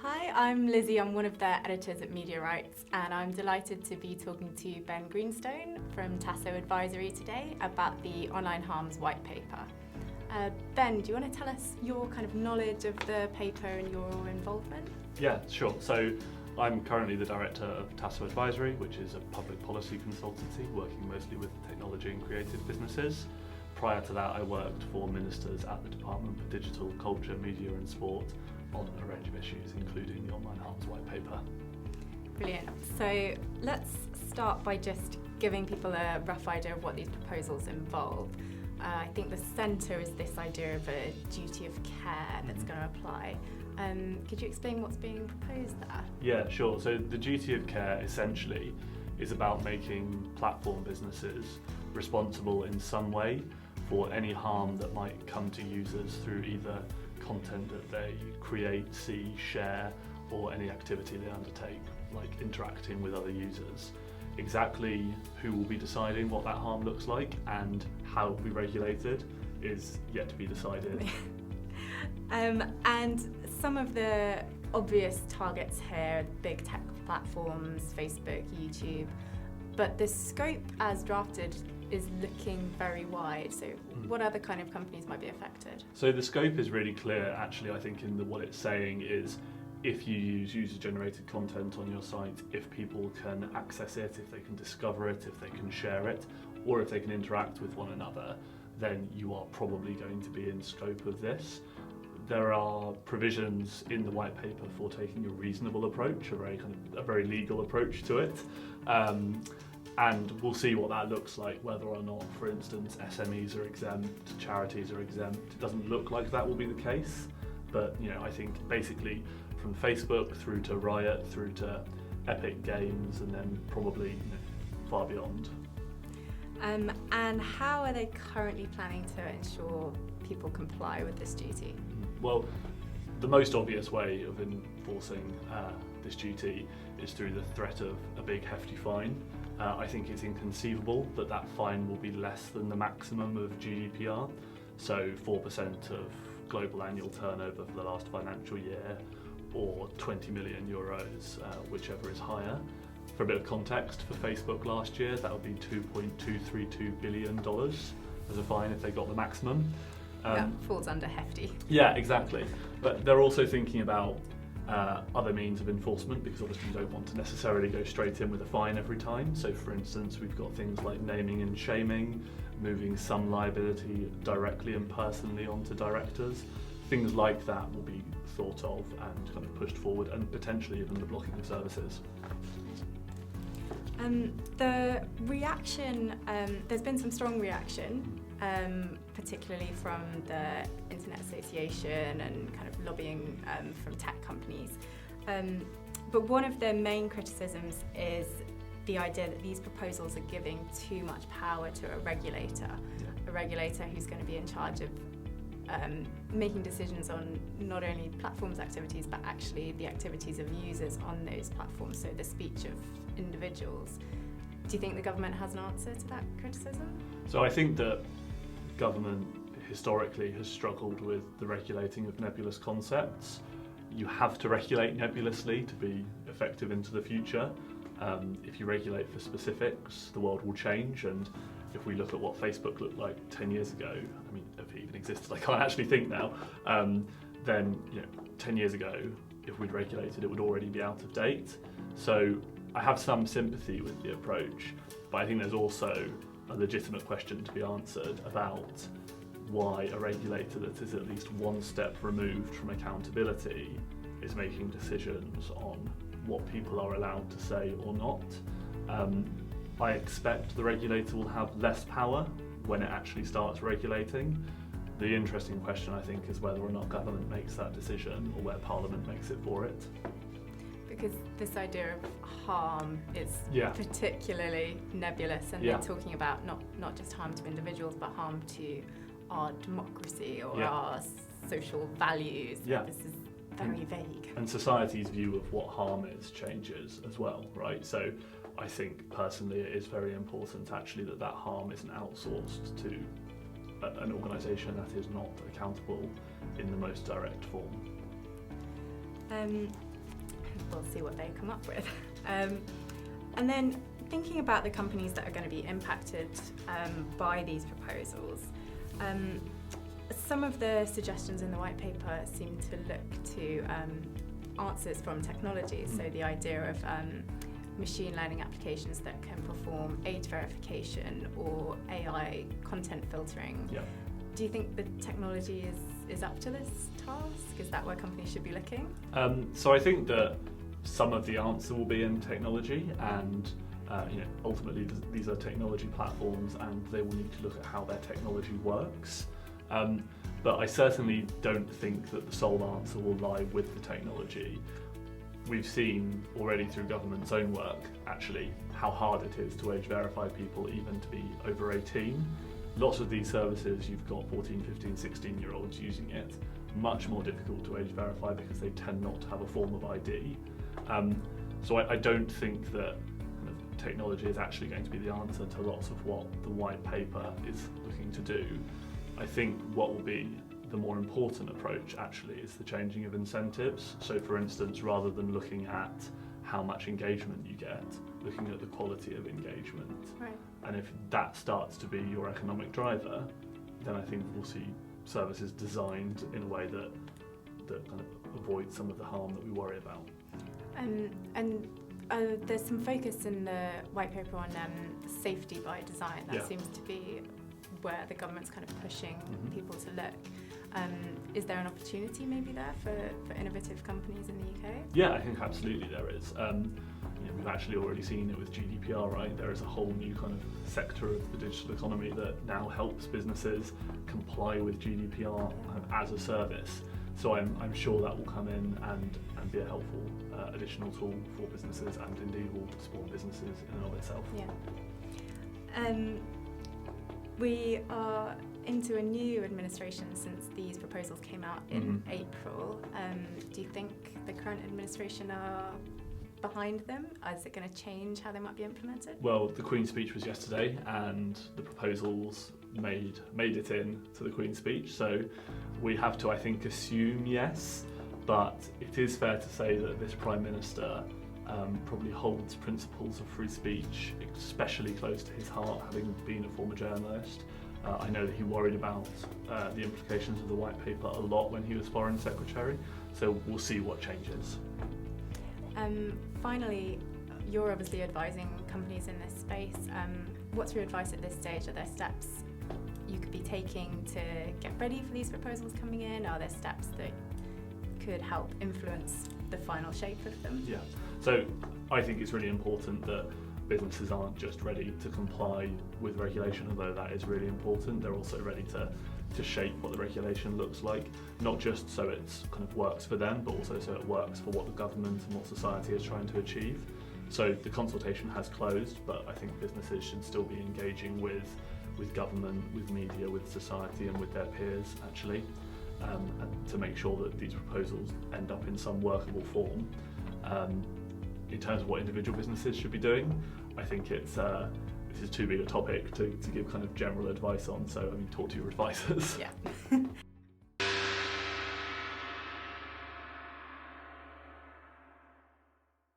Hi, I'm Lizzie. I'm one of the editors at MediaWrites, and I'm delighted to be talking to Ben Greenstone from Tasso Advisory today about the Online Harms White Paper. Ben, do you want to tell us your kind of knowledge of the paper and your involvement? Yeah, sure. So I'm currently the director of Tasso Advisory, which is a public policy consultancy working mostly with technology and creative businesses. Prior to that, I worked for ministers at the Department for Digital, Culture, Media and Sport on a range of issues, including the Online Harms White Paper. Brilliant. So let's start by just giving people a rough idea of what these proposals involve. I think the centre is this idea of a duty of care that's going to apply. Could you explain what's being proposed there? Yeah, sure. So the duty of care essentially is about making platform businesses responsible in some way for any harm that might come to users through either content that they create, see, share, or any activity they undertake, like interacting with other users. Exactly who will be deciding what that harm looks like and how it will be regulated is yet to be decided. And some of the obvious targets here, big tech platforms, Facebook, YouTube, but the scope as drafted is looking very wide. So what other kind of companies might be affected? So the scope is really clear, actually. I think in what it's saying is if you use user-generated content on your site, if people can access it, if they can discover it, if they can share it, or if they can interact with one another, then you are probably going to be in scope of this. There are provisions in the white paper for taking a reasonable approach, a very legal approach to it. And we'll see what that looks like, whether or not, for instance, SMEs are exempt, charities are exempt. It doesn't look like that will be the case, but I think basically from Facebook through to Riot, through to Epic Games, and then probably far beyond. And how are they currently planning to ensure people comply with this duty? Well, the most obvious way of enforcing this duty is through the threat of a big hefty fine. I think it's inconceivable that that fine will be less than the maximum of GDPR, so 4% of global annual turnover for the last financial year, or 20 million euros, whichever is higher. For a bit of context, for Facebook last year, that would be $2.232 billion as a fine if they got the maximum. That falls under hefty. Yeah, exactly. But they're also thinking about other means of enforcement, because obviously you don't want to necessarily go straight in with a fine every time. So for instance, we've got things like naming and shaming, moving some liability directly and personally onto directors. Things like that will be thought of and kind of pushed forward, and potentially even the blocking of services. The reaction, there's been some strong reaction, particularly from the Internet Association and kind of lobbying from tech companies. But one of the main criticisms is the idea that these proposals are giving too much power to a regulator who's going to be in charge of making decisions on not only platforms' activities, but actually the activities of users on those platforms, so the speech of individuals. Do you think the government has an answer to that criticism? So I think that government historically has struggled with the regulating of nebulous concepts. You have to regulate nebulously to be effective into the future. If you regulate for specifics, the world will change, and if we look at what Facebook looked like 10 years ago, I mean, if it even existed, I can't actually think now, then 10 years ago, if we'd regulated, it would already be out of date. So I have some sympathy with the approach, but I think there's also a legitimate question to be answered about why a regulator that is at least one step removed from accountability is making decisions on what people are allowed to say or not. I expect the regulator will have less power when it actually starts regulating. The interesting question, I think, is whether or not government makes that decision or where Parliament makes it for it. Because this idea of harm is particularly nebulous, and they're talking about not just harm to individuals, but harm to our democracy or our social values. This is very vague. And society's view of what harm is changes as well, right? So I think personally it is very important actually that harm isn't outsourced to an organisation that is not accountable in the most direct form. we'll see what they come up with. And then thinking about the companies that are going to be impacted by these proposals, some of the suggestions in the white paper seem to look to answers from technology. So the idea of machine learning applications that can perform age verification or AI content filtering. Yeah. Do you think the technology is up to this task? Is that where companies should be looking? So I think that some of the answer will be in technology, and ultimately these are technology platforms and they will need to look at how their technology works. But I certainly don't think that the sole answer will lie with the technology. We've seen already through government's own work, actually, how hard it is to age verify people, even to be over 18. Lots of these services, you've got 14, 15, 16-year-olds using it. Much more difficult to age verify because they tend not to have a form of ID. So I don't think that technology is actually going to be the answer to lots of what the white paper is looking to do. I think what will be the more important approach actually is the changing of incentives. So for instance, rather than looking at how much engagement you get, looking at the quality of engagement. Right. And if that starts to be your economic driver, then I think we'll see services designed in a way that kind of avoids some of the harm that we worry about. There's some focus in the white paper on safety by design. That seems to be where the government's kind of pushing people to look. Is there an opportunity maybe there for innovative companies in the UK? Yeah, I think absolutely there is. We've actually already seen it with GDPR, right? There is a whole new kind of sector of the digital economy that now helps businesses comply with GDPR as a service. So I'm sure that will come in and be a helpful additional tool for businesses, and indeed will support businesses in and of itself. Yeah. We are into a new administration since these proposals came out in April. Do you think the current administration are behind them? Is it going to change how they might be implemented? Well, the Queen's speech was yesterday, and the proposals made it in to the Queen's speech. So we have to, I think, assume yes. But it is fair to say that this Prime Minister probably holds principles of free speech especially close to his heart, having been a former journalist. I know that he worried about the implications of the white paper a lot when he was Foreign Secretary, so we'll see what changes. Finally, you're obviously advising companies in this space. What's your advice at this stage? Are there steps you could be taking to get ready for these proposals coming in? Are there steps that could help influence the final shape of them? Yeah, so I think it's really important that businesses aren't just ready to comply with regulation, although that is really important. They're also ready to shape what the regulation looks like, not just so it kind of works for them, but also so it works for what the government and what society is trying to achieve. So the consultation has closed, but I think businesses should still be engaging with government, with media, with society and with their peers actually, and to make sure that these proposals end up in some workable form. In terms of what individual businesses should be doing, I think this is too big a topic to give kind of general advice on, so talk to your advisors. Yeah.